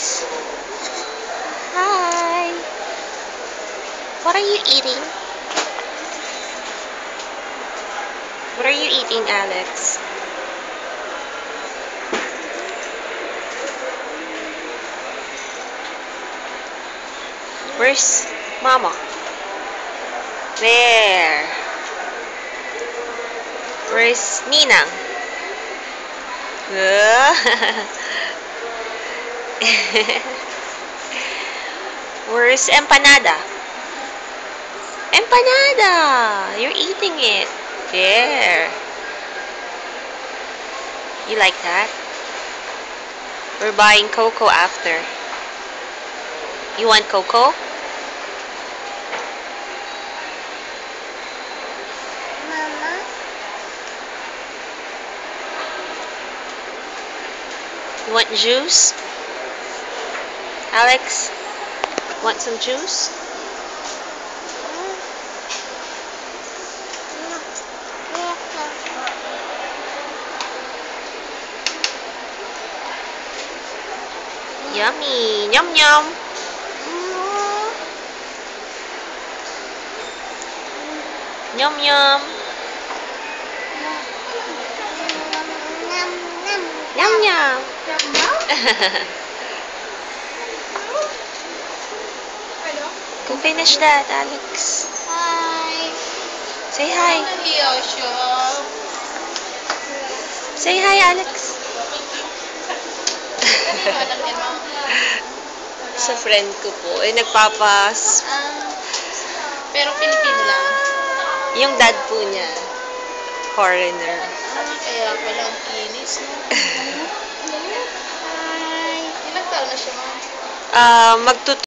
Alex. Hi. What are you eating? What are you eating, Alex? Where's Mama? There. Where's Ninang? Where's Empanada? Empanada! You're eating it. There. You like that? We're buying cocoa after. You want cocoa? Mama? You want juice? Alex, want some juice? Yummy! Yum yum! Yum yum! Yum yum! Go finish that, Alex. Hi. Say hi. Say hi, Alex. Sa friend ko po, nagpapas. Pero Pilipino lang. Yung dad po niya, foreigner. Kaya pala ang kinis, no? Hi. Ilang taon na siya, ma'am? Magtut